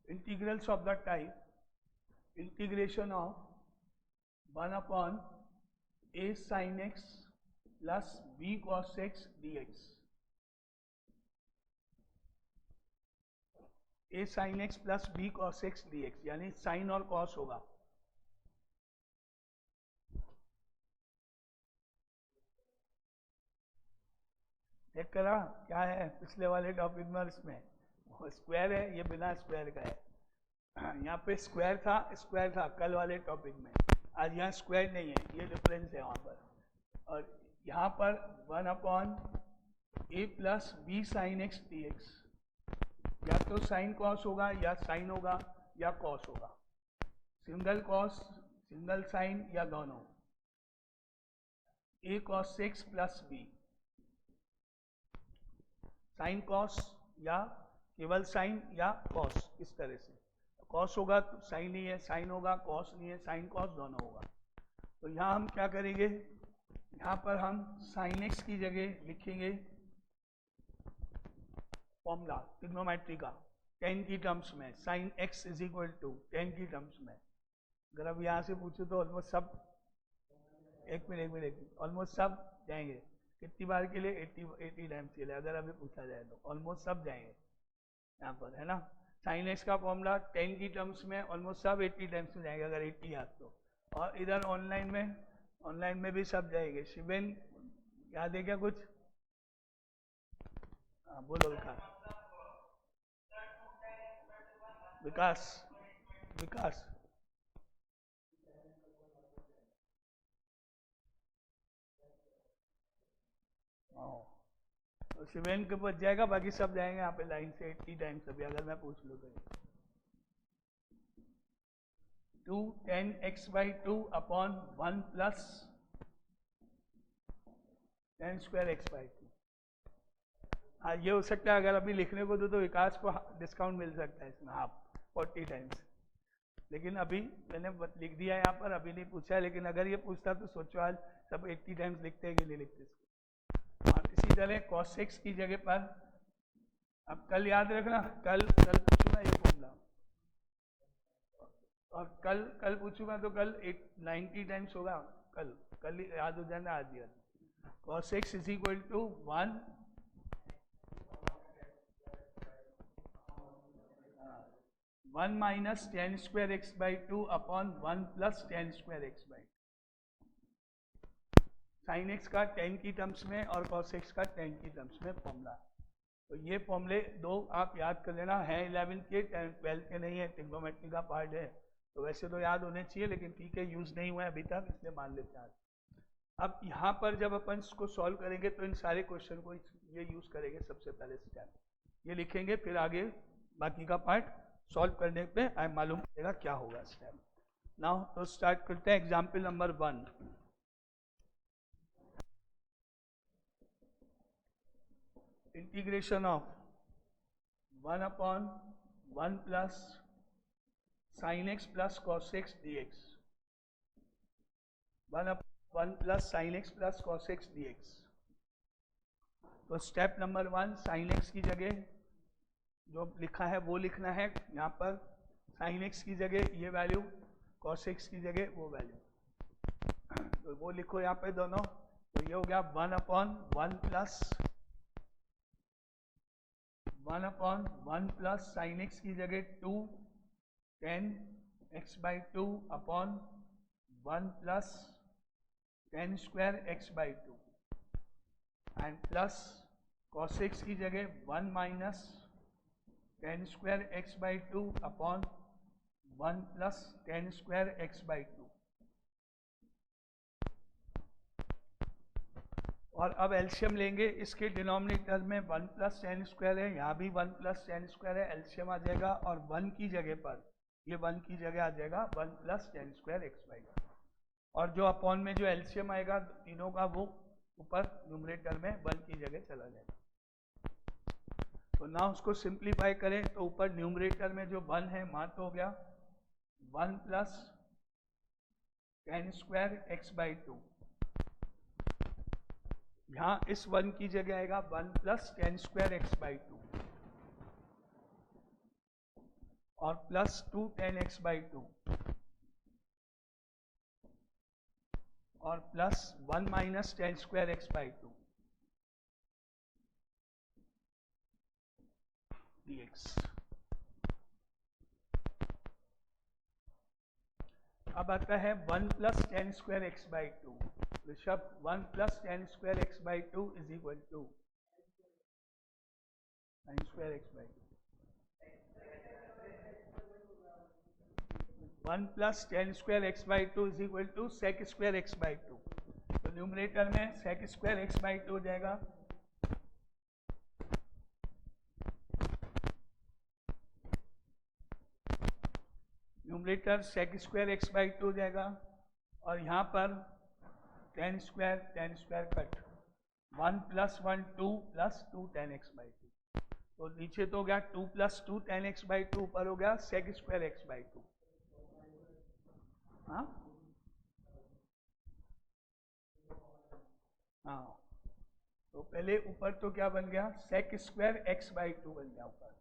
integrals of the type integration of 1 upon a sin x plus b cos x dx. a sin x plus b cos x dx यानी sign और cos होगा. Check करा क्या है पिछले वाले topic में. इसमें स्क्वायर है, ये बिना स्क्वायर का है. यहाँ पे स्क्वायर था कल वाले टॉपिक में. आज यहाँ स्क्वायर नहीं है, ये डिफरेंस है वहाँ पर. और यहाँ पर 1 upon a plus b sine x d x. या तो साइन कॉस होगा या साइन होगा या कॉस होगा. सिंगल कॉस सिंगल साइन या दोनों. A cos x plus b sine cos या केवल साइन या कॉस. इस तरह से कॉस होगा तो साइन नहीं है, साइन होगा कॉस नहीं है, साइन कॉस दोनों होगा. तो यहाँ हम क्या करेंगे, यहाँ पर हम साइन एक्स की जगह लिखेंगे फॉर्मूला ट्रिग्नोमेट्री का टेन की टर्म्स में. Sine X is equal to tan की टर्म्स में. अगर अब यहाँ से पूछो तो ऑलमोस्ट सब एक मिनट ऑलमोस्ट सब जाएंगे. कितनी बार के लिए 80 टाइम्स के लिए अगर अभी पूछा जाए तो ऑलमोस्ट सब जाएंगे यहाँ पर, है ना. साइन एक्स का फॉर्मूला 10 की टर्म्स में ऑलमोस्ट सब 80 टाइम्स में जाएंगे अगर 80 याद तो. और इधर ऑनलाइन में भी सब जाएंगे. शिवेन याद है क्या कुछ? हाँ बोलो विकास. तो शिवेन के बच जाएगा, बाकी सब जाएंगे यहाँ पे लाइन से 80 टाइम्स अभी अगर मैं पूछ लूँ तो. 2 10x/2 upon 1 plus 10 square x/2. हाँ ये हो सकता है अगर अभी लिखने को दो तो विकास को डिस्काउंट मिल सकता है इसमें हाफ 40 टाइम्स. लेकिन अभी मैंने लिख दिया यहाँ पर, अभी नहीं पूछा है. लेकिन अगर ये पूछता तो सोचो आज सब 80 टाइम्स लिखते हैं कि नहीं लिखते इसको. और इसी तरह cos x की जगह पर अब कल याद रखना, कल पूछूंगा ये फॉर्मूला. और कल पूछूंगा तो कल 90 टाइम्स होगा. कल याद हो जाना आज याद. cos x is equal to 1 minus 10 square x/2 upon 1 plus 10 square x/2. Sine X का 10 की टर्म्स में और cos x का 10 की टर्म्स में फॉर्मूला. तो ये फॉर्मूले दो आप याद कर लेना. है 11 के 12 के नहीं है, ट्रिग्नोमेट्री का पार्ट है. तो वैसे तो याद होने चाहिए लेकिन ठीक है यूज नहीं हुआ है अभी तक इसलिए मान लेते हैं. अब यहाँ पर जब अपन इसको सॉल्व करेंगे तो इन सारे क्वेश्चन को ये यूज करेंगे. सबसे पहले स्टेप ये लिखेंगे, फिर आगे बाकी का पार्ट सॉल्व करने पे मालूम पड़ेगा क्या होगा स्टेप. नाउ तो स्टार्ट करते हैं. Example number 1. Integration of 1 upon 1 plus sine x plus cos x d x. 1 plus sine x plus cos x d x. तो स्टेप नंबर 1 साइन एक्स की जगह जो लिखा है वो लिखना है. यहाँ पर साइन एक्स की जगह ये वैल्यू, कॉस एक्स की जगह वो वैल्यू. तो वो लिखो यहाँ पे दोनों. तो ये हो गया 1 अपॉन 1 प्लस साइन एक्स की जगह 2 10 x/2 upon 1 plus 10 square x/2 and plus cos x की जगह 1 minus 10 square x/2 upon 1 plus 10 square x/2. और अब एलसीएम लेंगे. इसके डिनोमिनेटर में 1 प्लस 10 स्क्वायर है, यहाँ भी 1 प्लस 10 स्क्वायर है. एलसीएम आ जाएगा और 1 की जगह पर ये 1 की जगह आ जाएगा 1 प्लस 10 स्क्वायर x/2. और जो अपॉन में जो एलसीएम आएगा तीनों का वो ऊपर न्यूमरेटर में 1 की जगह चला जाएगा. तो ना उसको सिंप्लीफाई करें तो ऊपर न्यूमरेटर में जो 1 है वहां तो हो गया 1 प्लस 10 स्क्वायर x/2. यहाँ इस 1 की जगह आएगा 1 प्लस 10 स्क्वायर x/2. और प्लस 2 tan x बाई 2 और plus 1 minus tan square x by 2 dx। अब आता है 1 plus tan square x by 2। Rishabh 1 plus tan square x by 2 is equal to sin square x by 2। 1 plus tan square x by 2 is equal to sec square x by 2। तो numerator में sec square x by 2 हो जाएगा, numerator sec square x by 2 हो जाएगा, और यहाँ पर tan square cut 1 plus 1 2 plus 2 tan x by 2। तो नीचे तो हो गया 2 प्लस 2 tan x बाई 2, ऊपर हो गया sec स्क्वायर x बाई 2। हाँ हाँ, तो पहले ऊपर तो क्या बन गया, sec स्क्वायर x बाई 2 बन गया, ऊपर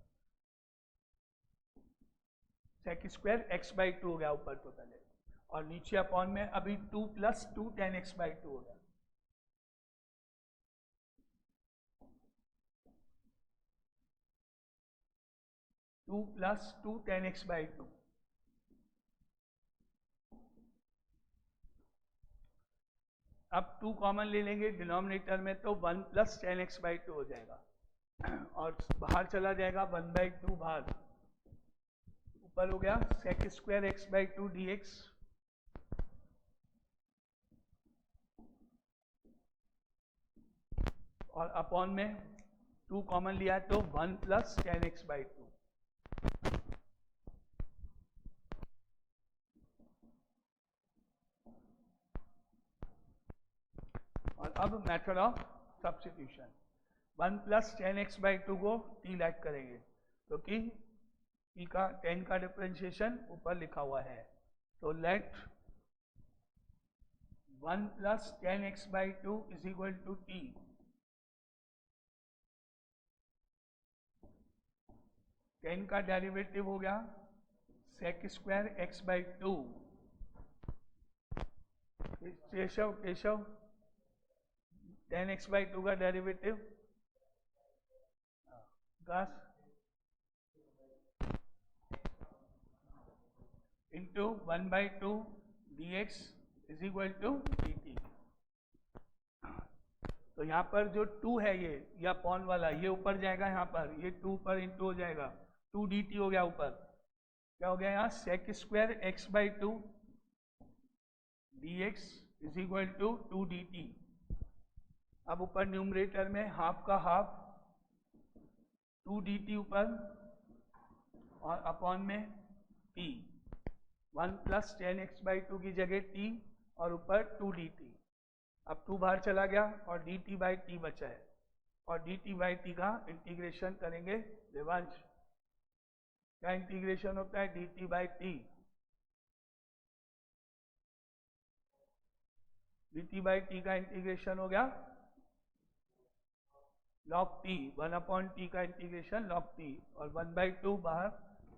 sec स्क्वायर x बाई 2 हो गया ऊपर तो पहले, और नीचे अपॉन में अभी 2 प्लस 2 tan x बाई 2 हो गया। Two plus 2 tan x by 2। अब 2 कॉमन ले लेंगे डिनोमिनेटर में, तो 1 प्लस tan x बाई 2 हो जाएगा, और बाहर चला जाएगा 1 बाई 2 बाहर, ऊपर हो गया sec square x by 2 dx, और अपॉन में 2 कॉमन लिया तो 1 प्लस tan x बाई 2। और अब method of substitution, 1 plus tan x by 2 को t लेट करेंगे, तो कि t का 10 का डिफरेंशिएशन ऊपर लिखा हुआ है, तो let 1 plus tan x by 2 is equal to t। 10 का डेरिवेटिव हो गया sec square x by 2। Keshav 10 x by 2 का डेरिवेटिव दस into 1 by 2 dx is equal to dt। तो यहाँ पर जो 2 है ये या पॉन वाला, ये ऊपर जाएगा, यहाँ पर ये 2 पर इंटू हो जाएगा, 2 dt हो गया ऊपर, क्या हो गया यहाँ sec square x by 2 dx is equal to 2 dt। अब ऊपर न्यूमरेटर में हाफ का हाफ 2 dt ऊपर, और अपॉन में t, 1 plus tan x by 2 की जगह t, और ऊपर 2 dt। अब 2 बाहर चला गया और dt बाई t बचा है, और dt बाई t का इंटीग्रेशन करेंगे देवांश। क्या इंटीग्रेशन होता है dt by t? dt by t का इंटीग्रेशन हो गया log t, 1 अपॉन t का इंटीग्रेशन log t, और 1 बाई 2 बाहर,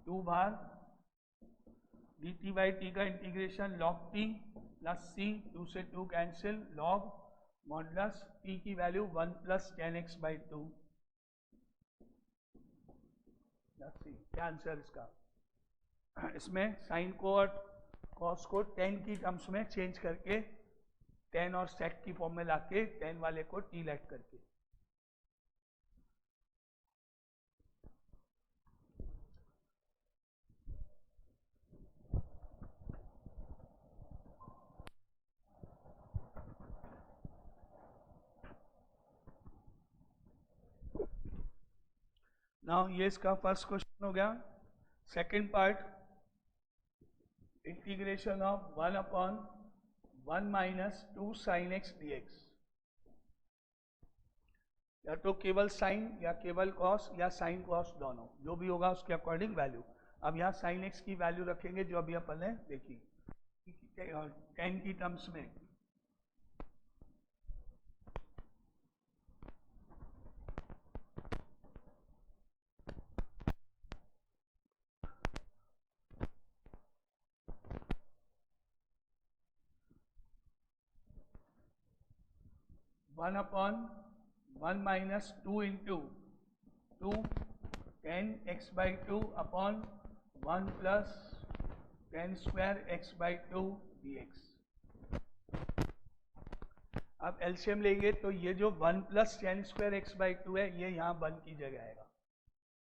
2 बाहर, dt बाई t का integration log t plus c, 2 से 2 कैंसिल, log मॉडुलस t की value 1 plus tan x by 2 plus c। क्या आंसर इसका? इसमें साइन को और कॉस को tan की टर्म्स में चेंज करके, tan और sec की फॉर्म में लाके tan वाले को t लेट करके। नाउ ये इसका फर्स्ट क्वेश्चन हो गया। Second part, integration of 1 upon 1 minus 2 sine x dx, या तो केवल साइन या केवल कॉस या साइन कॉस दोनों, जो भी होगा उसके अकॉर्डिंग वैल्यू। अब यहाँ साइन एक्स की वैल्यू रखेंगे जो अभी अपन ने देखी 10 की टर्म्स में। 1/1 minus 2 into 2 tan x by 2 upon 1 plus tan square x by 2 dx। अब एलसीएम लेंगे तो ये जो 1 plus tan square x by 2 है ये यहाँ 1 की जगह आएगा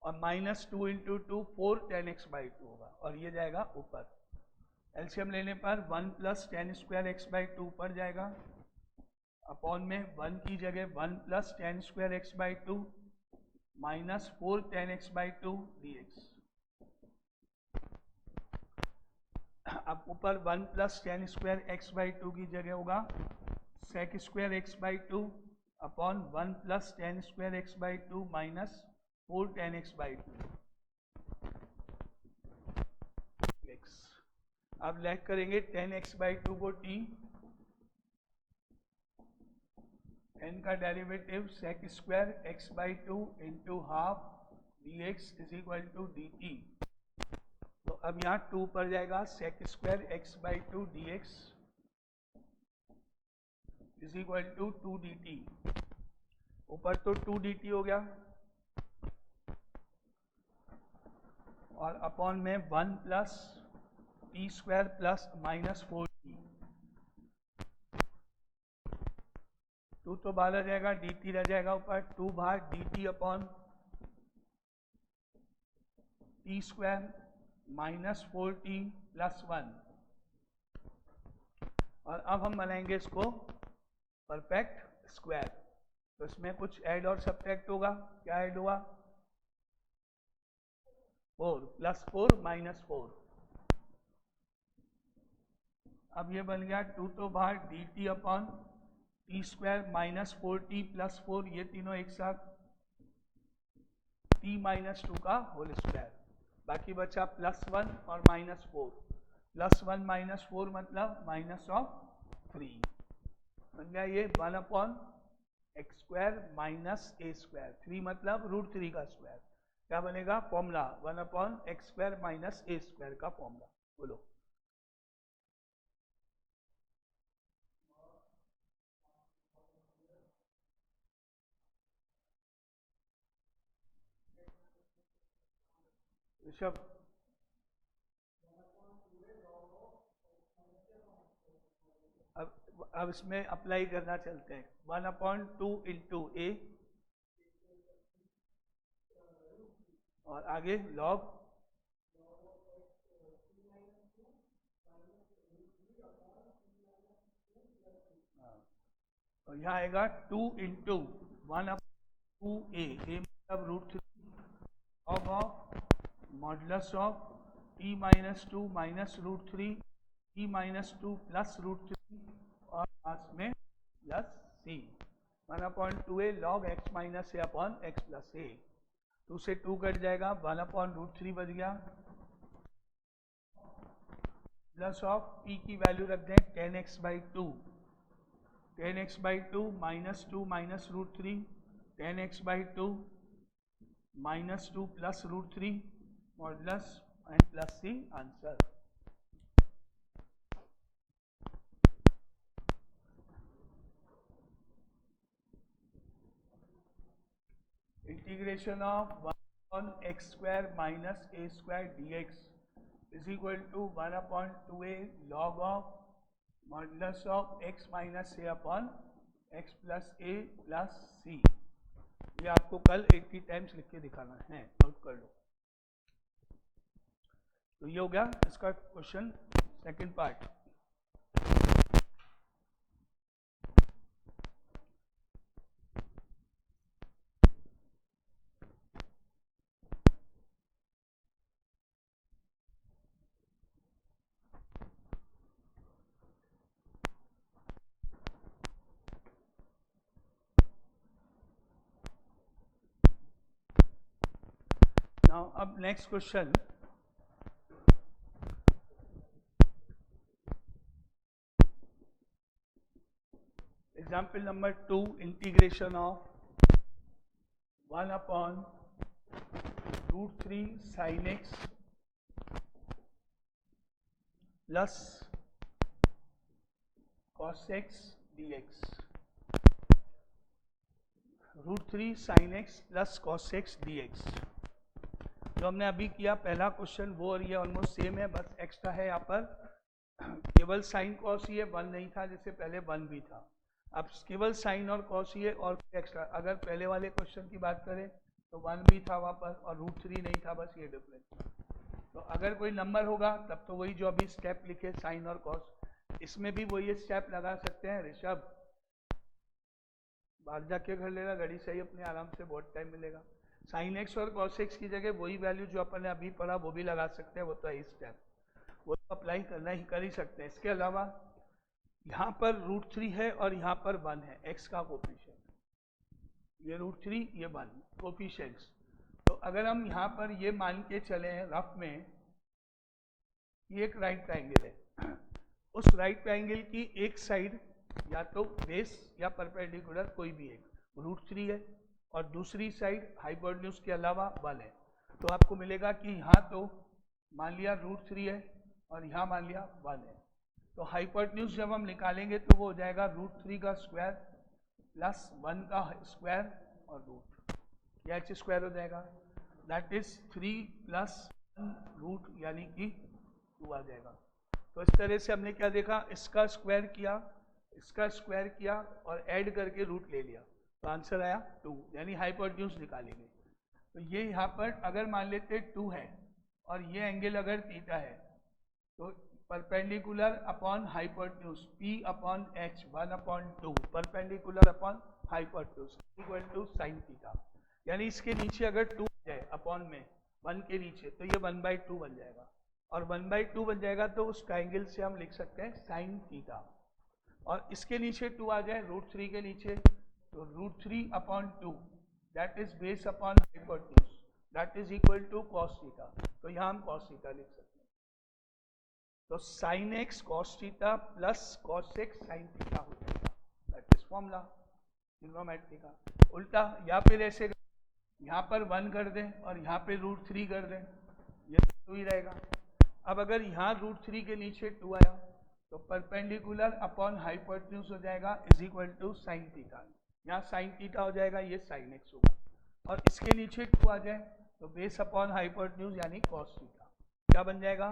और minus 2 into 2 4 tan x by 2 होगा और ये जाएगा ऊपर। एलसीएम लेने पर 1 plus tan square x by 2 ऊपर जाएगा अपॉन में 1 की जगह 1 plus tan square x by 2 minus 4 tan x by 2 dx। अब ऊपर 1 plus tan square x by 2 की जगह होगा sec square x by 2 upon 1 plus tan square x by 2 minus 4 tan x by 2 x। अब lag करेंगे tan x by 2 को t, n का derivative sec square x by 2 into half dx is equal to dt। तो अब यहाँ 2 पर जाएगा sec square x by 2 dx is equal to 2 dt। ऊपर तो 2 dt हो गया और अपॉन में 1 plus T square plus minus 4 T. 2 तो बाहर आ जाएगा, dt रह जाएगा ऊपर 2 भाग dt upon T square minus 4t plus 1। और अब हम बनाएंगे इसको परफेक्ट स्क्वायर। तो इसमें कुछ ऐड और सब्ट्रैक्ट होगा। क्या ऐड हुआ? 4 प्लस 4 माइनस 4। अब ये बन गया 2 तो बाहर dt upon T square minus 4t plus 4, ये तीनों एक साथ t माइनस 2 का होल स्क्वायर। बाकी बचा प्लस 1 और माइनस 4। प्लस 1 माइनस 4 मतलब माइनस ऑफ 3। बन गया ये 1 अपॉन एक्स स्क्वायर माइनस ए स्क्वायर। 3 मतलब √3 का स्क्वायर। क्या बनेगा? Formula 1 upon x square minus ए स्क्वायर का फॉर्मूला। बोलो। ऋषभ, अब इसमें अप्लाई करना चलते हैं। 1 अपॉन 2 इंटू ए और आगे लॉग और यहाँ आएगा 2 इंटू 1 अपॉन 2a, ए मतलब √3 log of modulus of t minus 2 minus √3 t minus 2 plus √3 और पास में plus c। 1 upon 2a log x minus A upon x plus a. 2 से 2 कट जाएगा, 1 अपॉन √3 बच गया प्लस ऑफ t की value रख दें tan x by 2। tan x by 2 minus 2 minus √3 tan x by 2 minus 2 plus √3 modulus and plus c answer. Integration of 1 upon x square minus A square dx is equal to 1 upon 2a log of modulus of x minus A upon x plus A plus c। ये आपको कल 80 times लिख के दिखाना है, note कर लो। तो ये हो गया इसका question second part. Now, up next question. Example number 2, integration of 1 upon √3 sin x plus cos x dx। √3 sin x plus cos x dx। जो हमने अभी किया पहला क्वेश्चन वो और ये ऑलमोस्ट सेम है, बस एक्स्ट्रा है यहाँ पर केवल साइन कॉस ये 1 नहीं था, जिससे पहले 1 भी था। अब केवल साइन और कॉस ये और एक्स्ट्रा, अगर पहले वाले क्वेश्चन की बात करें तो 1 भी था वहाँ पर और √3 नहीं था, बस ये डिफरेंस। तो अगर कोई नंबर होगा तब तो वही जो अभी स्टेप लिखे साइन और कॉस, इसमें भी वही स्टेप लगा सकते हैं। ऋषभ बाहर जाके घर लेगा घड़ी सही अपने, आराम से बहुत टाइम मिलेगा। साइन एक्स और कॉस एक्स की जगह वही वैल्यू जो अपन ने अभी पढ़ा वो भी लगा सकते हैं, वो तो है स्टेप, वो तो अप्लाई करना ही कर ही सकते हैं। इसके अलावा यहाँ पर √3 है और यहाँ पर 1 है, एक्स का कोफिशिएंट, ये √3 ये 1 कोफिशिएंट्स। तो अगर हम यहाँ पर ये मान के चले हैं रफ में, ये एक राइट ट्राइंगल है, उस राइट ट्राइंगल की एक साइड या तो बेस या परपेंडिकुलर कोई भी एक √3 है और दूसरी साइड हाइपोटेन्यूज के अलावा 1 है। तो आपको मिलेगा कि यहाँ तो मान लिया √3 है और यहाँ मान लिया 1 है। तो हाइपोटेन्यूज जब हम निकालेंगे तो वो हो जाएगा √3 का स्क्वायर प्लस 1 का स्क्वायर और रूट, या h स्क्वायर हो जाएगा, दैट इज 3 + 1 रूट यानी कि 2 आ जाएगा। तो इस तरह से हमने क्या देखा, इसका स्क्वायर किया, इसका स्क्वायर किया और ऐड करके रूट ले लिया, तो आंसर आया 2, यानी हाइपोटेन्यूज निकालेंगे। तो ये यहाँ पर अगर मान लेते 2 है और ये एंगल अगर थीटा है तो perpendicular upon hypotenuse P/H 1/2 perpendicular upon hypotenuse equal to sine theta, यानी इसके नीचे अगर 2 है अपॉन में 1 के नीचे तो ये 1/2 बन जाएगा, और 1/2 बन जाएगा तो उस ट्राइंगल से हम लिख सकते हैं साइन थीटा। और इसके नीचे 2 आ जाए √3 के नीचे तो √3/2 that is base upon hypotenuse that is equal to cos theta, तो यहाँ हम कॉस थीटा लिख सकते हैं। तो sine X cos theta plus cos X sine theta हो जाएगा, दैट इज फॉर्मूला ट्रिग्नोमेट्री का। उल्टा या फिर ऐसे यहाँ पर 1 कर दें और यहाँ पे √3 कर दें, ये 2 ही रहेगा। अब अगर यहाँ √3 के नीचे 2 आया तो परपेंडिकुलर अपॉन हाइपोटेन्यूज हो जाएगा is equal to sine theta, यहाँ साइन थीटा हो जाएगा, ये साइन एक्स होगा, और इसके नीचे 2 आ जाए तो बेस अपॉन हाइपोटेन्यूज यानी कॉस थीटा, क्या बन जाएगा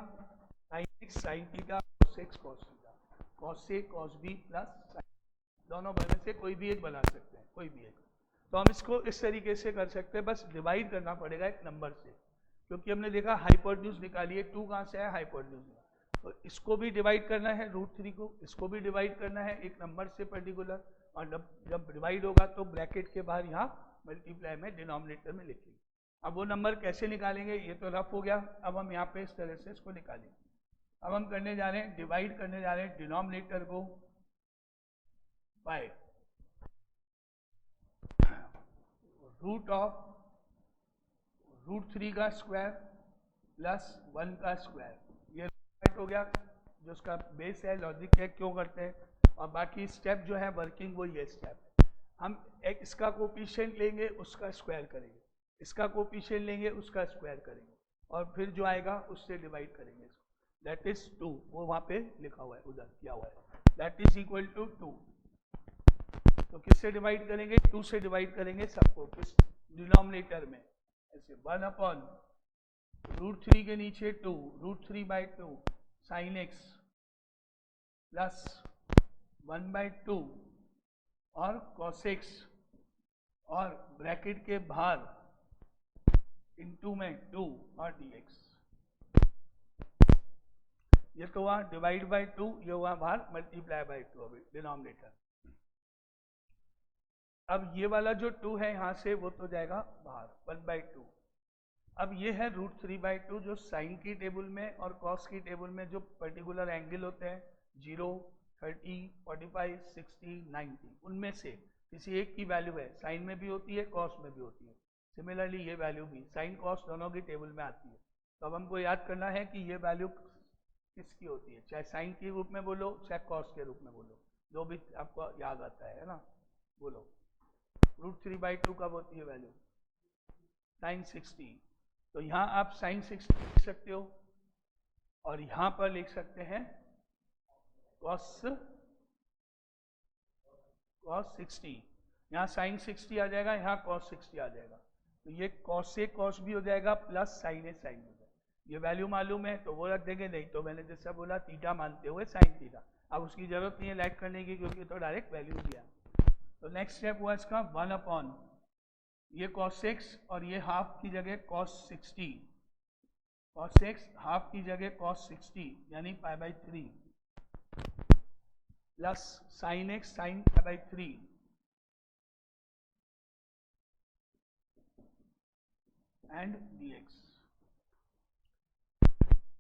sine x sine theta cos x cos theta, cos a cos b plus sine, दोनों में से कोई भी एक बना सकते हैं, कोई भी एक। तो हम इसको इस तरीके से कर सकते हैं, बस डिवाइड करना पड़ेगा एक नंबर से, क्योंकि हमने देखा हाइपोटेन्यूज निकालिए 2 कहाँ से है हाइपोटेन्यूज, तो इसको भी डिवाइड करना है √3 को, इसको भी डिवाइड करना है एक नंबर से पर्टिकुलर, और जब डिवाइड होगा तो ब्रैकेट के बाहर यहाँ मल्टीप्लाई में डिनोमिनेटर में लिखेंगे। अब वो नंबर कैसे निकालेंगे, ये तो रफ हो गया, अब हम यहाँ पे इस तरह से इसको निकालेंगे। अब हम करने जा रहे हैं, डिवाइड करने जा रहे हैं डिनोमिनेटर को बाय √3 का स्क्वायर प्लस 1 का स्क्वायर, ये हो गया, जो उसका बेस है, लॉजिक है क्यों करते हैं, और बाकी स्टेप जो है वर्किंग वो ये स्टेप। हम एक इसका कोफिशिएंट लेंगे उसका स्क्वायर करेंगे, इसका कोफिशिएंट लेंगे उसका स्क्वायर करेंगे, और फिर जो आएगा उससे डिवाइड करेंगे इसको, दैट इज 2, वो वहाँ पे लिखा हुआ है, उधर किया हुआ है, दैट इज इक्वल टू 2। तो किससे डिवाइड करेंगे, 2 से डिवाइड करेंगे सबको, किस डिनोमिनेटर में, ऐसे 1/, √3 के नीचे 2, √3/2 साइन एक्स प्लस 1/2 और कॉस एक्स, और ब्रैकेट के बाहर इनटू में 2 और dx, ये तो हुआ डिवाइड बाय 2, ये हुआ बाहर मल्टीप्लाई बाय 2 अभी डिनोमिनेटर। अब ये वाला जो 2 है यहाँ से वो तो जाएगा बाहर 1/2। अब ये है √3/2 जो साइन की टेबल में और कॉस की टेबल में जो पर्टिकुलर एंगल होते हैं 0, 30, 45, 60, 90, उनमें से किसी एक की वैल्यू है, साइन में भी होती है कॉस में भी होती है, सिमिलरली ये वैल्यू भी साइन कॉस दोनों की टेबल में आती है। तो अब हमको याद करना है कि ये वैल्यू किसकी होती है, चाहे साइन के रूप में बोलो चाहे कॉस के रूप में बोलो, जो भी आपको याद आता है ना, बोलो। √3/2 कब होती है वैल्यू, साइन 60, तो यहाँ आप साइन 60 लिख सकते हो और यहाँ पर लिख सकते हैं cos 60, यहाँ साइन 60 आ जाएगा, यहाँ कॉस 60 आ जाएगा, तो ये कॉस से कॉस भी हो जाएगा प्लस साइन ए साइन हो जाएगा। ये वैल्यू मालूम है तो वो रख देंगे, नहीं तो मैंने जैसा बोला थीटा मानते हुए साइन थीटा। अब उसकी जरूरत नहीं है लाइट करने की क्योंकि तो डायरेक्ट वैल्यू दिया। तो नेक्स्ट स्टेप हुआ इसका 1 ये cos x और ये हाफ की जगह cos 60, cos x हाफ की जगह cos 60 यानी π/3 plus sin x sin π/3 and dx।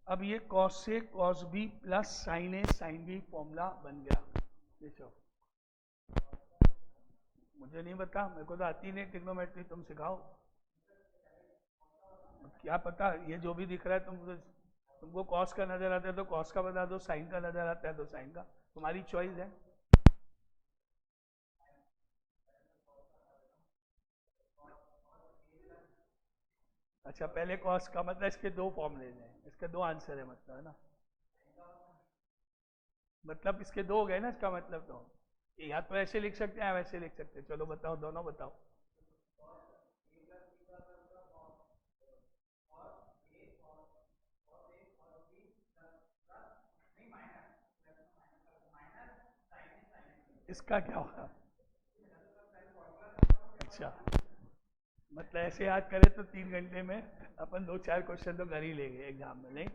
अब ये cos से cos b plus sin a sin b formula बन गया। देखो मुझे नहीं पता, मेरे को तो आती नहीं ट्रिग्नोमेट्री, तुम सिखाओ। क्या पता, ये जो भी दिख रहा है तुमको कॉस का नजर आता है तो कॉस का बता दो, साइन का नजर आता है तो साइन का, तुम्हारी चॉइस है। अच्छा पहले कॉस का मतलब इसके दो फॉर्मूले हैं, इसके दो आंसर है मतलब, है ना? मतलब इसके दो हो गए ना, इसका मतलब तो या तो ऐसे लिख सकते हैं या वैसे लिख सकते हैं। चलो बताओ, दोनों बताओ। इसका क्या होगा? अच्छा मतलब ऐसे याद करें तो 3 घंटे में अपन 2-4 क्वेश्चन तो कर ही लेंगे एग्जाम में, नहीं?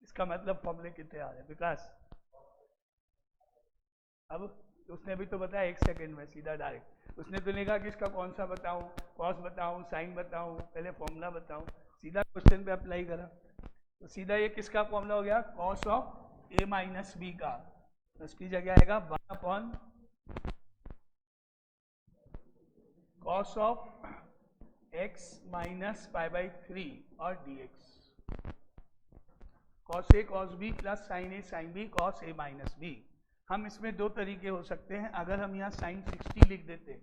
इसका मतलब फॉर्मूले कितने आ रहे हैं विकास? अब उसने भी तो बताया 1 सेकंड में सीधा डायरेक्ट। उसने तो नहीं कहा कि इसका कौन सा बताऊं, कॉस बताऊं, साइन बताऊं, पहले फॉर्मूला बताऊं, सीधा क्वेश्चन पे अप्लाई करा। तो सीधा ये किसका फॉर्मूला हो गया? Cos of a minus B का। तो इसकी जगह आएगा 1 कॉस ऑफ x माइनस π/3 और dx। Cos a cos b plus sign A sine B cos A minus B. हम इसमें दो तरीके हो सकते हैं। अगर हम यहाँ साइन 60 लिख देते,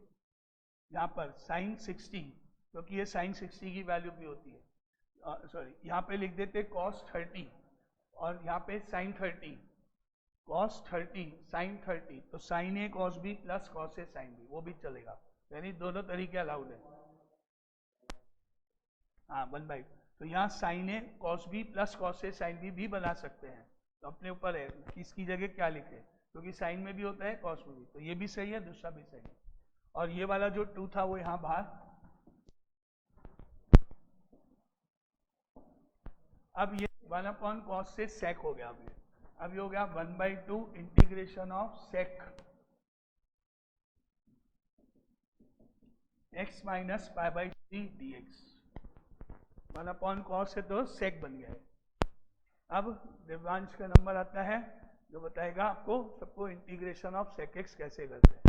यहाँ पर साइन 60 क्योंकि ये साइन 60 की वैल्यू भी होती है, सॉरी यहाँ पे लिख देते cos 30 और यहाँ पे साइन 30, cos 30 साइन 30, तो sign A cos b plus cos A sine B वो भी चलेगा, यानी दोनों तरीके अलाउड है। हाँ 1/2। तो यहाँ sign A cos b plus cos A sine B भी बना सकते हैं, तो अपने ऊपर है कि इसकी जगह क्या लिखे, क्योंकि साइन में भी होता है कॉस में भी, तो ये भी सही है, दूसरा भी सही है। और ये वाला जो 2 था वो यहाँ बाहर। अब ये 1/cos से सेक हो गया। अब ये हो गया 1/2 integration of sec x minus π/3 dx। 1/cos से तो सेक बन गया है। अब देवांश का नंबर आता है जो बताएगा आपको सबको इंटीग्रेशन ऑफ सेक एक्स कैसे करते हैं,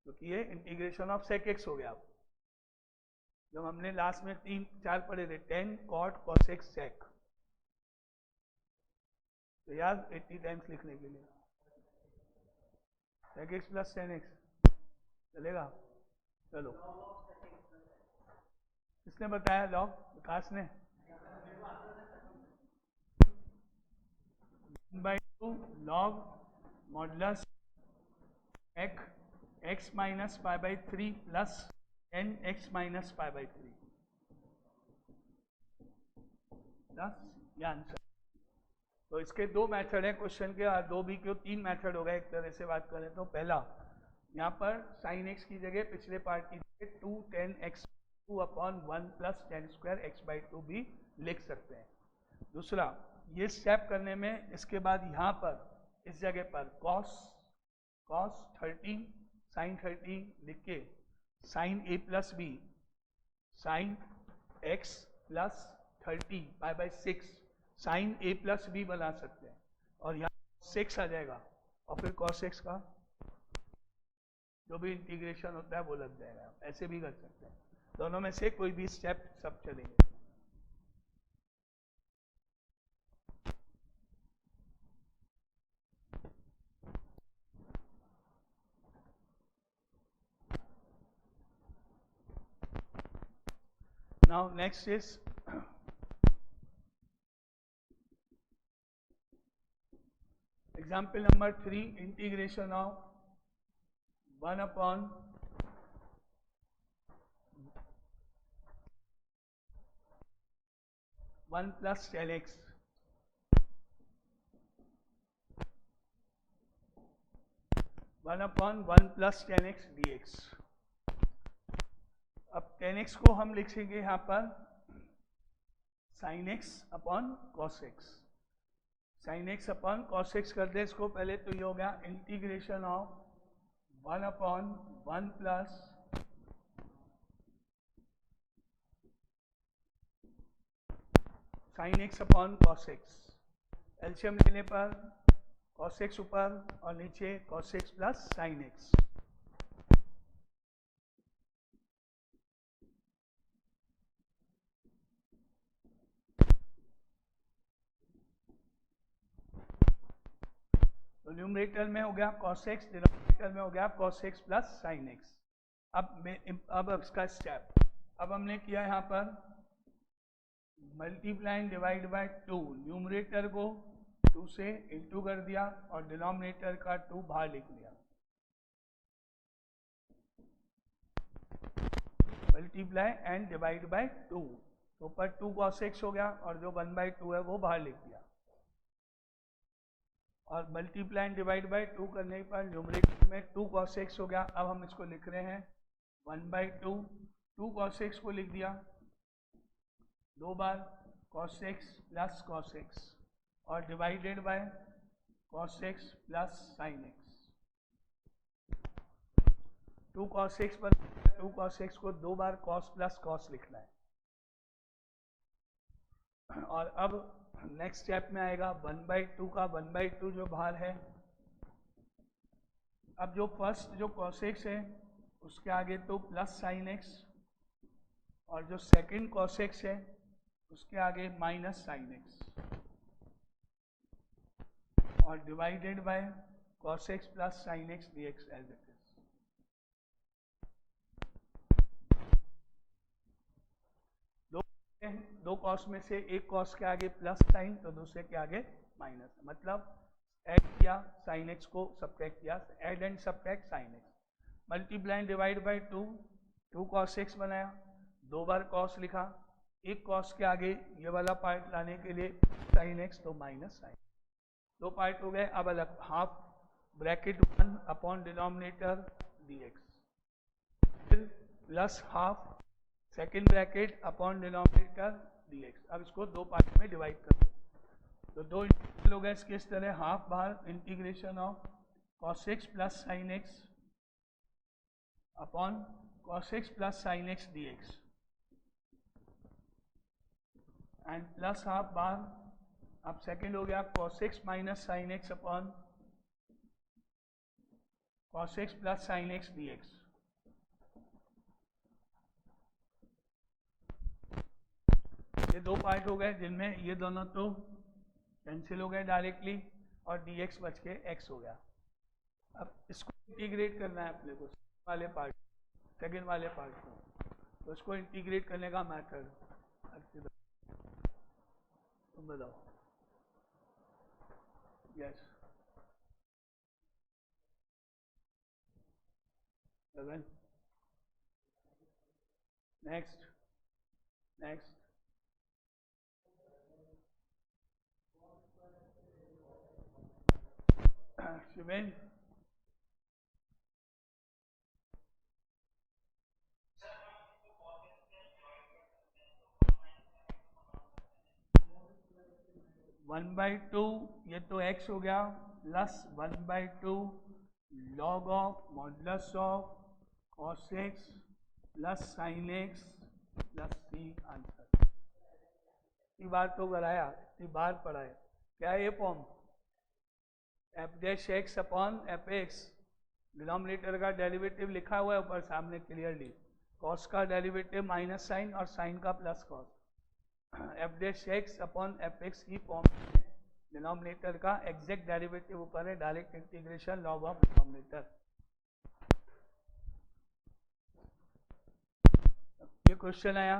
क्योंकि ये इंटीग्रेशन ऑफ सेक एक्स हो गया। जब हमने लास्ट में 3-4 पढ़े थे 10 cot cos x sec, तो यार 80 टाइम्स लिखने के लिए sec x plus tan x चलेगा? चलो किसने बताया? लॉग विकास ने। 1/2 log modulus x minus π/3 plus n x minus π/3 plus ये आंसर। तो इसके दो मेथड है क्वेश्चन के, और दो भी क्यों 3 मेथड हो गए एक तरह से बात करें तो। पहला यहाँ पर साइन x की जगह पिछले पार्ट की जगह 2 tan x 2/1 plus tan square x/2 भी लिख सकते हैं। दूसरा ये स्टेप करने में इसके बाद यहाँ पर इस जगह पर cos 30 sin 30 लिख के sin a plus b sin x plus 30 π/6 sin a plus b बना सकते हैं, और यहाँ 6 आ जाएगा और फिर cos x का जो भी इंटीग्रेशन होता है वो लग जाएगा। ऐसे भी कर सकते हैं, दोनों में से कोई भी स्टेप सब चलेंगे। Now next is example number 3, integration of 1/cos 1 plus ten x, one upon 1 plus ten x d x. अब टेन एक्स को हम लिखेंगे यहाँ पर sine x upon cos X. Sine x upon cos x कर दे इसको पहले, तो ये हो गया integration of 1 upon 1 plus sine x upon cos x. LCM लेने पर कॉस एक्स ऊपर और नीचे cos x plus sine x. तो न्यूमरेटर में हो गया कॉस एक्स, डिनोमिनेटर में हो गया cos x plus sine x. अब इसका स्टेप अब हमने किया यहाँ पर मल्टीप्लाइंग डिवाइड बाय 2, न्यूमरेटर को 2 से इंटू कर दिया और डिनोमिनेटर का 2 बाहर लिख लिया। मल्टीप्लाई एंड डिवाइड बाय 2, तो ऊपर 2 cos x हो गया और जो 1/2 है वो बाहर लिख दिया। और मल्टीप्लाई एंड डिवाइड बाय 2 करने पर न्यूमरेटर में 2 cos x हो गया। अब हम इसको लिख रहे हैं 1/2, 2 cos x को लिख दिया 2 बार cos x plus cos x और divided by cos x plus sin x। 2 cos x पर 2 cos x को 2 बार cos प्लस cos लिखना है। और अब नेक्स्ट स्टेप में आएगा 1/2 का 1/2 जो बाहर है। अब जो फर्स्ट जो cos x है उसके आगे तो प्लस sin x और जो सेकंड cos x है उसके आगे माइनस sin x और divided by cos x plus sin x dx as it is. दो कॉस में से एक कॉस के आगे प्लस साइन तो दूसरे के आगे माइनस, मतलब ऐड किया साइन एक्स को सब्ट्रैक्ट किया, add and subtract sine x. Multiply divide by 2, 2 cos x बनाया, 2 बार कॉस लिखा, एक कॉस के आगे ये वाला पार्ट लाने के लिए साइन एक्स तो माइनस साइन। 2 पार्ट हो गए। अब अलग half bracket 1 upon denominator dx, फिर plus half second bracket upon denominator dx। अब इसको 2 पार्ट में डिवाइड कर दो, तो 2 इंटीग्रल हो गए इसके इस तरह, हाफ बाहर integration of cos x plus sine x upon cos x plus sine x dx and plus half बाहर। अब सेकेंड हो गया cos x minus sine x upon cos x plus sine x dx। ये 2 part हो गए जिनमें ये दोनों तो कैंसिल हो गए डायरेक्टली और dx बच के x हो गया। अब इसको इंटीग्रेट करना है अपने को वाले पार्ट, सेकेंड वाले पार्ट को, तो इसको इंटीग्रेट करने का मेथड तुम बताओ। यस 7 नेक्स्ट नेक्स्ट शिवेन 1/2 ये तो x हो गया plus 1/2 log of modulus of cos x plus sin x plus c answer. इतनी बार तो कराया, इतनी बार पढ़ाया। क्या है ये form? F dash x upon F x, denominator का डेरिवेटिव लिखा हुआ है ऊपर सामने क्लियरली, कॉस का डेरिवेटिव माइनस साइन और साइन का plus cos. F dash x upon F x की फॉर्म में डिनोमिनेटर का एग्जैक्ट डेरिवेटिव ऊपर है, direct integration log of denominator. ये क्वेश्चन आया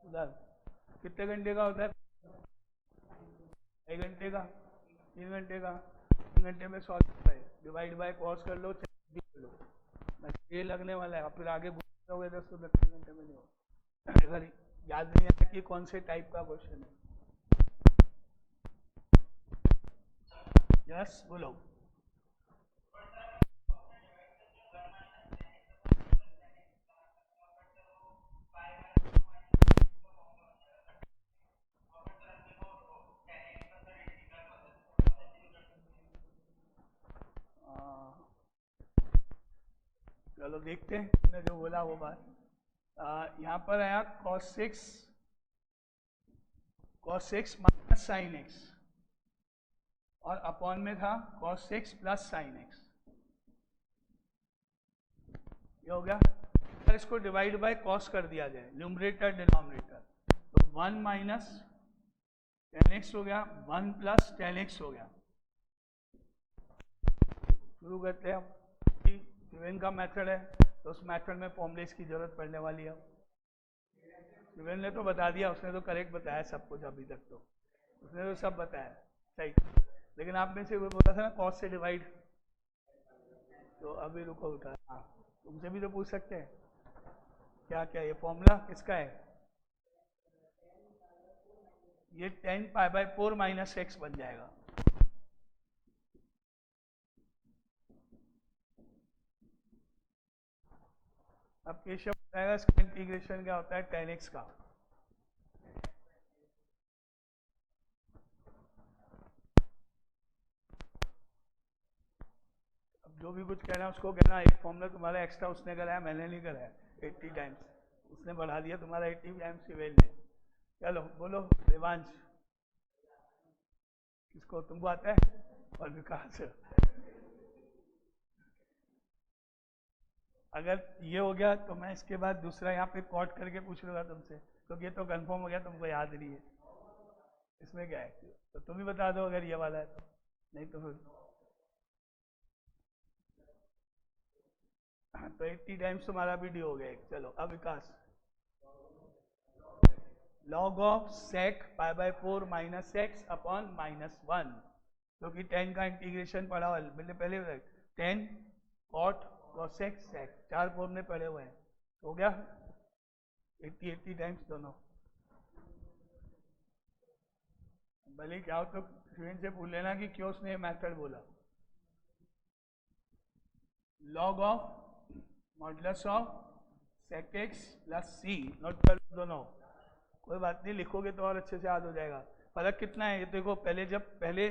उधर, कितने घंटे का होता है? 1 घंटे का, 3 घंटे का, 3 घंटे में सॉल्व होता है, डिवाइड बाय कॉस कर लो, कर लो, ये लगने वाला है। फिर आगे बोलोगे तो 3 घंटे में नहीं होगा। याद नहीं आया कि कौन से टाइप का क्वेश्चन है? यस बोलो। चलो देखते हैं तुमने जो बोला वो बात। यहाँ पर आया cos 6 माइनस साइन एक्स और अपॉन में था cos 6 प्लस साइन एक्स। ये हो गया। अगर इसको डिवाइड बाय कॉस कर दिया जाए, न्यूमरेटर डिनोमिनेटर, तो 1 माइनस टेन एक्स हो गया, 1 प्लस टेन एक्स हो गया। शुरू करते हैं अब। शिवेन का मेथड है तो उस मेथड में फॉर्मुलेस की जरूरत पड़ने वाली है। शिवेन ने तो बता दिया, उसने तो करेक्ट बताया सब कुछ अभी तक, तो उसने तो सब बताया सही। लेकिन आप में से वो बोला था ना कॉस से डिवाइड, तो अभी रुको उठा। हाँ तुमसे भी तो पूछ सकते हैं क्या क्या ये फॉर्मूला किसका है? ये 10 पाई बाय 4 माइनस एक्स बन जाएगा। अब केशव बताएगा इसका इंटीग्रेशन क्या होता है 10x का। अब जो भी कुछ कहना है उसको कहना, एक फॉर्मूला तुम्हारा एक्स्ट्रा उसने कराया, मैंने नहीं कराया। 80 टाइम्स उसने बढ़ा दिया, तुम्हारा 80 टाइम्स सिवेल ने। चलो बोलो देवांश, किसको तुमको आता है? और विकास। अगर ये हो गया तो मैं इसके बाद दूसरा यहाँ पे कॉट करके पूछ लूँगा तुमसे, क्योंकि ये तो कंफर्म हो गया, तुमको याद नहीं है। इसमें क्या है, तो तुम ही बता दो अगर ये वाला है तो, नहीं तो फिर तो 80 टाइम्स तुम्हारा भी डी हो गया एक। चलो अब Vikas, log of sec pi by 4 minus x upon -1, क्योंकि 10 का इंटीग्रेशन पढ़ा हुआ है पहले 10 कॉट कॉसेक सेक 4 फॉर्म में पढ़े हुए हैं। हो गया 80 टाइम्स दोनों। भले क्या हो तो स्टूडेंट से पूछ लेना कि क्यों उसने मेथड बोला। Log of modulus of sec X plus C, note कर दोनों, कोई बात नहीं, लिखोगे तो और अच्छे से याद हो जाएगा। फर्क कितना है ये देखो, पहले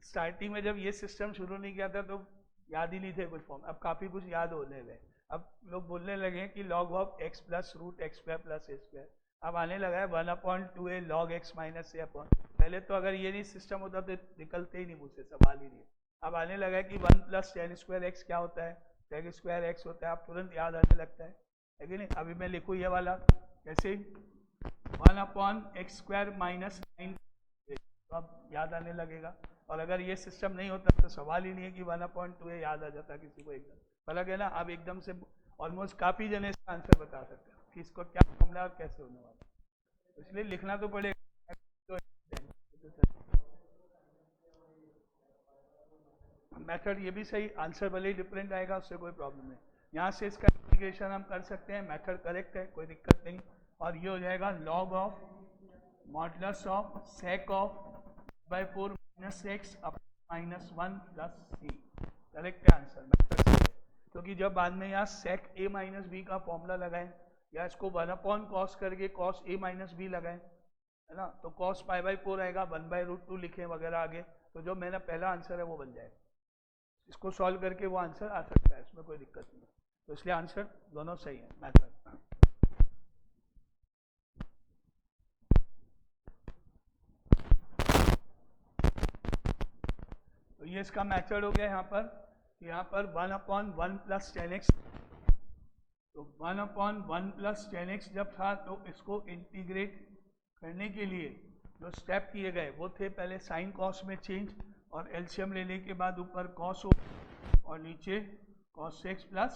स्टार्टिंग में जब ये सिस्टम शुरू नहीं किया था तो याद ही नहीं थे कुछ फॉर्म, अब काफ़ी कुछ याद होने लगे। अब लोग बोलने लगे कि log of X plus root X square plus A square, अब आने लगा है 1/2a लॉग एक्स माइनस ए अपॉन। पहले तो अगर ये नहीं सिस्टम होता तो निकलते ही नहीं मुझसे, सवाल ही नहीं। अब आने लगा है कि 1 प्लस टेन स्क्वायर एक्स क्या होता है, टेन स्क्वायर एक्स होता है, आप तुरंत याद आने लगता है कि नहीं। अभी मैं लिखूँ ये वाला कैसे, 1/x स्क्वायर माइनस 9, तो अब याद आने लगेगा। और अगर ये सिस्टम नहीं होता तो सवाल ही नहीं है कि 1/2a याद आ जाता किसी को एकदम। फर्क है ना, अब एकदम से ऑलमोस्ट काफ़ी जने इसका आंसर बता सकते हैं कि इसको क्या फॉर्मूला और कैसे होने वाला, इसलिए लिखना तो पड़ेगा। मेथड ये भी सही, आंसर भले ही डिफरेंट आएगा, उससे कोई प्रॉब्लम नहीं। यहाँ से इसका इंटीग्रेशन हम कर सकते हैं, मेथड करेक्ट है, कोई दिक्कत नहीं। और ये हो जाएगा log of modulus of sec of by 4 minus X -1 plus C, correct है आंसर, मेथड सही है। क्योंकि जब बाद में यहाँ सेक ए माइनस बी का फॉर्मूला लगाएं, या इसको 1/cos करके cos a माइनस बी लगाएं, है ना, तो cos π/4 आएगा, 1/√2 लिखें वगैरह आगे, तो जो मेरा पहला आंसर है वो बन जाएगा। इसको सॉल्व करके वो आंसर आ सकता है, इसमें कोई दिक्कत नहीं। तो इसलिए आंसर दोनों सही है मेथड। तो ये इसका मेथड हो गया। यहाँ पर 1/1 प्लस 10x, तो 1/1 प्लस 10x जब था तो इसको इंटीग्रेट करने के लिए जो स्टेप किए गए वो थे, पहले साइन कॉस में चेंज, और एलसीएम लेने के बाद ऊपर कॉस हो और नीचे cos x plus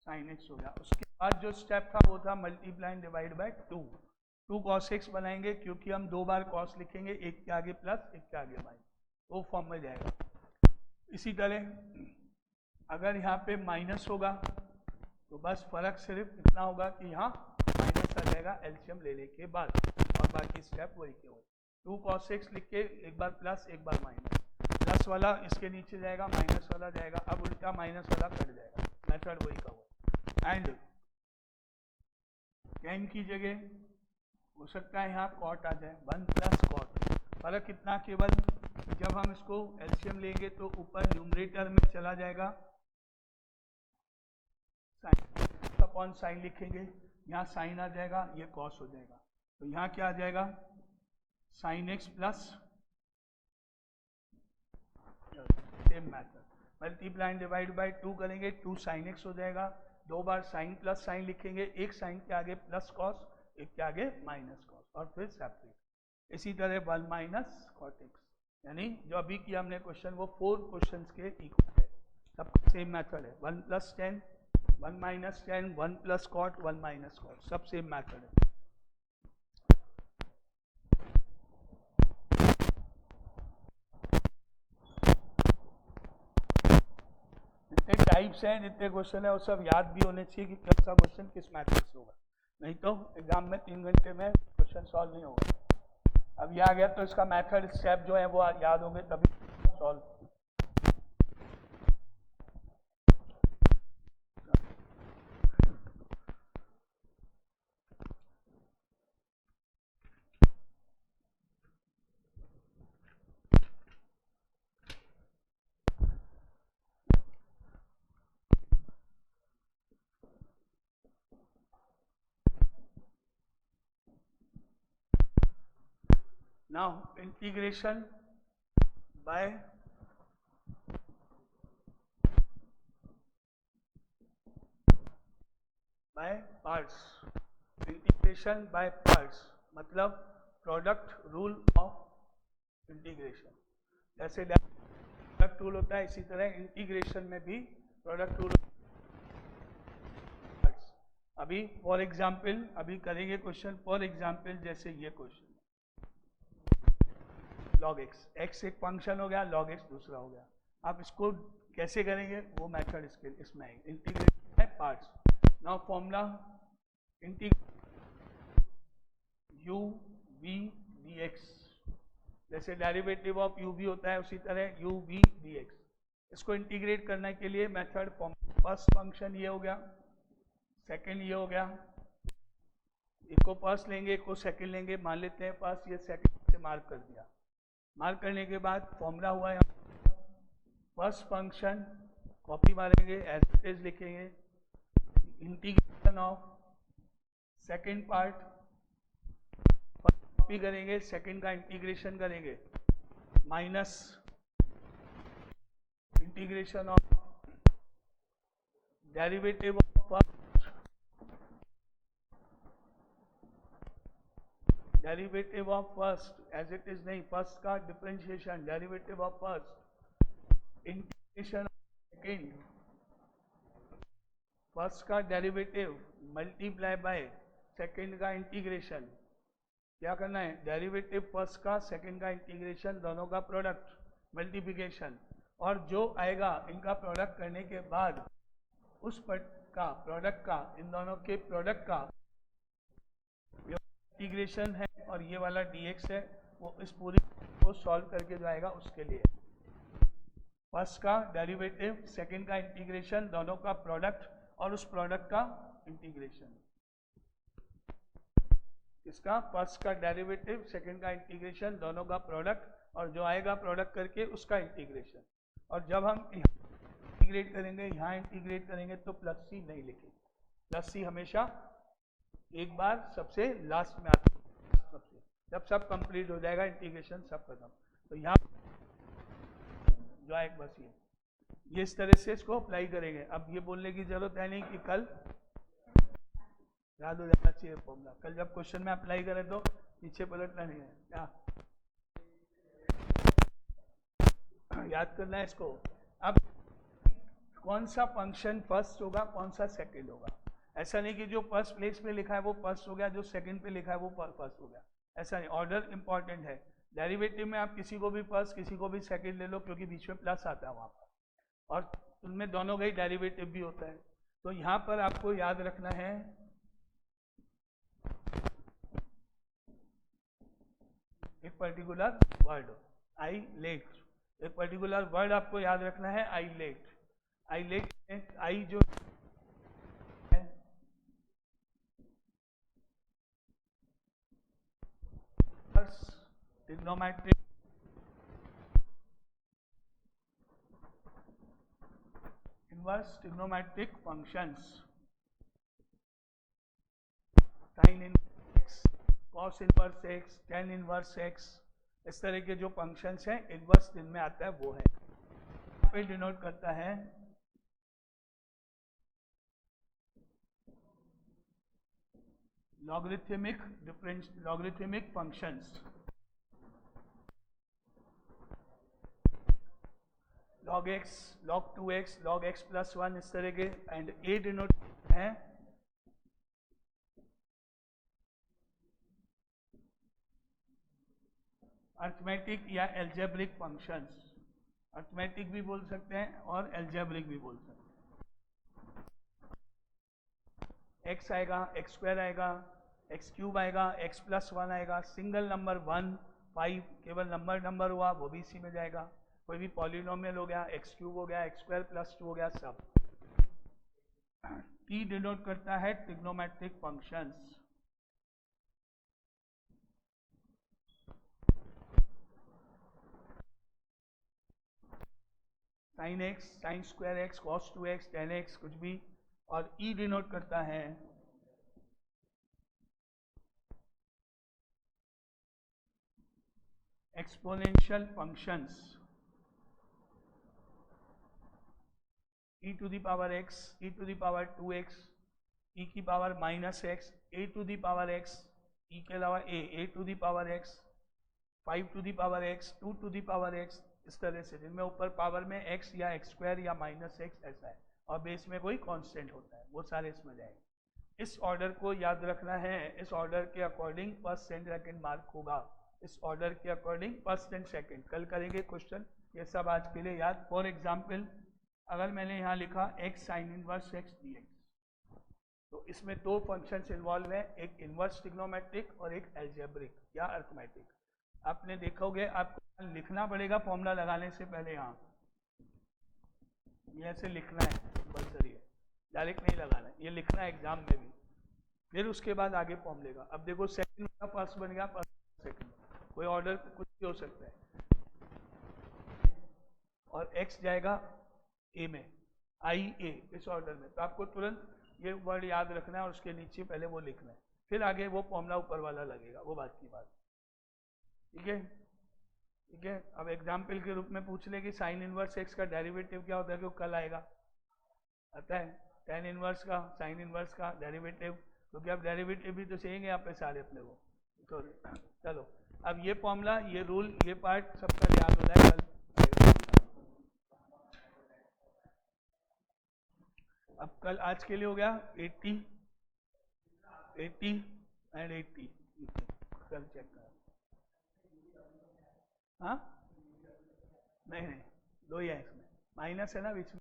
sine x हो गया। उसके बाद जो स्टेप था वो था multiply divide by 2 cos x बनाएंगे, क्योंकि हम 2 बार cos लिखेंगे, एक के आगे प्लस एक के आगे माइनस, वो फॉर्म में जाएगा। इसी तरह अगर यहाँ पे माइनस होगा तो बस फर्क सिर्फ इतना होगा कि यहाँ माइनस आ जाएगा। जाएगा एलसीएम लेने के बाद, और बाकी स्टेप वही के वही। 2 cos x लिख के एक बार प्लस एक बार माइनस, प्लस वाला इसके नीचे जाएगा, माइनस वाला जाएगा, अब उल्टा माइनस वाला कट जाएगा, मेथड वही का हुआ। एंड tan की जगह हो सकता है यहाँ कॉट आ जाए, 1 प्लस कॉट। फर्क कितना, केवल जब हम इसको एलसीएम लेंगे तो ऊपर न्यूमरेटर में चला जाएगा साइन अपॉन साइन लिखेंगे, यहाँ साइन आ जाएगा, ये कॉस हो जाएगा, तो यहाँ क्या आ जाएगा sine x plus same method multiply and divide by 2 करेंगे, 2 साइन एक्स हो जाएगा, 2 बार साइन प्लस साइन लिखेंगे, एक साइन के आगे प्लस कॉस, एक के आगे माइनस कॉस, और फिर सेपरेट। इसी तरह 1 माइनस कॉट एक्स, यानी जो अभी किया हमने क्वेश्चन वो 4 क्वेश्चंस के इक्वल है, सबका सेम मेथड है। 1 plus 10, 1 minus 10, 1 plus cot, 1 minus cot, सब सेम मेथड है। जितने टाइप्स हैं, जितने क्वेश्चन है वो सब याद भी होने चाहिए कि कौन सा क्वेश्चन किस मैथड से होगा, नहीं तो एग्जाम में 3 घंटे में क्वेश्चन सॉल्व नहीं होगा। अब ये आ गया तो इसका मेथड स्टेप जो है वो याद होंगे तभी solve. Now integration by parts, integration by parts मतलब प्रोडक्ट रूल ऑफ इंटीग्रेशन। जैसे प्रोडक्ट रूल होता है इसी तरह इंटीग्रेशन में भी प्रोडक्ट रूल। अभी फॉर एग्जाम्पल अभी करेंगे क्वेश्चन, फॉर एग्जाम्पल जैसे ये क्वेश्चन log x, x एक फंक्शन हो गया, log x दूसरा हो गया, आप इसको कैसे करेंगे वो मेथड इसके इसमें आएगा, इंटीग्रेशन है parts. Now formula integrate u v dx, जैसे डेरिवेटिव ऑफ u v होता है उसी तरह u v dx, इसको इंटीग्रेट करने के लिए मेथड फर्स्ट फंक्शन ये हो गया, सेकंड ये हो गया, एक को फर्स्ट लेंगे एक को सेकंड लेंगे, मान लेते हैं फर्स्ट, ये सेकंड से मार्क कर दिया, मार्क करने के बाद फॉर्मूला हुआ है फर्स्ट फंक्शन कॉपी मारेंगे, एज इट इज लिखेंगे, integration of second part copy करेंगे, सेकंड का इंटीग्रेशन करेंगे, minus integration of derivative of first, derivative of first as it is नहीं, फर्स्ट का differentiation, derivative of first, integration of second, first का derivative multiply by second का integration, क्या करना है डेरिवेटिव फर्स्ट का सेकंड का इंटीग्रेशन, दोनों का प्रोडक्ट मल्टीप्लिकेशन, और जो आएगा इनका प्रोडक्ट करने के बाद उस का प्रोडक्ट का, इन दोनों के प्रोडक्ट का इंटीग्रेशन है, और ये वाला dx है वो इस पूरी को सॉल्व करके जो आएगा उसके लिए फर्स्ट का डेरिवेटिव सेकंड का इंटीग्रेशन, दोनों का प्रोडक्ट और उस प्रोडक्ट का इंटीग्रेशन, इसका फर्स्ट का डेरिवेटिव सेकंड का इंटीग्रेशन, दोनों का प्रोडक्ट और जो आएगा प्रोडक्ट करके उसका इंटीग्रेशन। और जब हम इंटीग्रेट करेंगे, यहाँ इंटीग्रेट करेंगे तो प्लस सी नहीं लिखेंगे, प्लस सी हमेशा एक बार सबसे लास्ट में आता है, सबसे जब सब कंप्लीट हो जाएगा इंटीग्रेशन सब खत्म, तो यहाँ जो है बस ये इस तरह से इसको अप्लाई करेंगे। अब ये बोलने की जरूरत है नहीं कि कल याद हो जाना चाहिए फॉर्मूला, कल जब क्वेश्चन में अप्लाई करें तो पीछे पलटना नहीं है, क्या याद करना है इसको। अब कौन सा फंक्शन फर्स्ट होगा कौन सा सेकंड होगा, ऐसा नहीं कि जो फर्स्ट प्लेस पे लिखा है वो फर्स्ट हो गया, जो सेकंड पे लिखा है वो फर्स्ट हो गया, ऐसा नहीं, ऑर्डर इंपॉर्टेंट है। डेरिवेटिव में आप किसी को भी फर्स्ट किसी को भी सेकंड ले लो क्योंकि बीच में प्लस आता है वहाँ पर, और उनमें दोनों का ही डेरिवेटिव भी होता है। तो यहाँ पर आपको याद रखना है एक पर्टिकुलर वर्ड, आई लेट, एक पर्टिकुलर वर्ड आपको याद रखना है, आई लेट। आई लेट, आई जो है trigonometric inverse trigonometric functions, sine inverse x, cos inverse x, tan inverse x, इस तरह के जो फंक्शंस हैं इनवर्स जिनमें आता है वो है। यहाँ पे डिनोट करता है logarithmic functions, log x, log 2x, log x plus 1, इस तरह के। एंड ए डिनोट है अर्थमेटिक या एल्जेब्रिक फंक्शंस, अर्थमेटिक भी बोल सकते हैं और एल्जेब्रिक भी बोल सकते हैं। x आएगा, x स्क्वायर आएगा, x क्यूब आएगा, x प्लस 1 आएगा, सिंगल नंबर 1, 5 केवल नंबर हुआ वो भी इसी में जाएगा। कोई भी पॉलिनोमियल हो गया, x क्यूब हो गया, x स्क्वायर प्लस 2 हो गया, सब। t डिनोट करता है trigonometric functions, sine x, sine square X, cos 2x, tan X, कुछ भी। और e डिनोट करता है exponential functions, e to the power x, e to the power 2x, e की power minus x, a to the power x, e के अलावा a to the power x, 5 to the power x, 2 to the power x, इस तरह से जिनमें ऊपर power में x या x स्क्वायर या माइनस x ऐसा है और बेस में कोई कांस्टेंट होता है, वो सारे इसमें जाएंगे। इस ऑर्डर को याद रखना है, इस ऑर्डर के according first and second mark होगा, इस ऑर्डर के अकॉर्डिंग फर्स्ट एंड सेकंड। कल करेंगे क्वेश्चन, ये सब आज के लिए याद। फॉर एग्जाम्पल अगर मैंने यहाँ लिखा x sine inverse x dx, तो इसमें दो फंक्शंस इन्वॉल्व हैं, एक इनवर्स ट्रिग्नोमेट्रिक और एक एल्जेब्रिक या अर्थमेटिक। आपने देखोगे आपको लिखना पड़ेगा फॉर्मूला लगाने से पहले, यहाँ ये ऐसे लिखना है, कंपल्सरी है, डायरेक्ट नहीं लगाना है, ये लिखना है एग्जाम में भी, फिर उसके बाद आगे फॉर्मूले का। अब देखो सेकंड का फर्स्ट बन गया, फर्स्ट सेकंड, कोई ऑर्डर कुछ भी हो सकता है, और x जाएगा a में, i a, इस ऑर्डर में। तो आपको तुरंत ये वर्ड याद रखना है और उसके नीचे पहले वो लिखना है, फिर आगे वो फॉर्मूला ऊपर वाला लगेगा, वो बात की बात। ठीक है, ठीक है। अब एग्जाम्पल के रूप में पूछ ले कि साइन इनवर्स एक्स का डेरिवेटिव क्या होता है, क्यों कल आएगा, आता है टेन इनवर्स का, साइन इनवर्स का डेरिवेटिव, क्योंकि अब डेरिवेटिव भी तो चाहिए यहाँ पे सारे अपने को। तो चलो अब ये फॉर्मूला, ये रूल, ये पार्ट सबका याद हो जाए कल। अब कल आज के लिए हो गया 80 एंड 80, कल चेक कर। हाँ नहीं, दो ही है इसमें, माइनस है ना बीच में।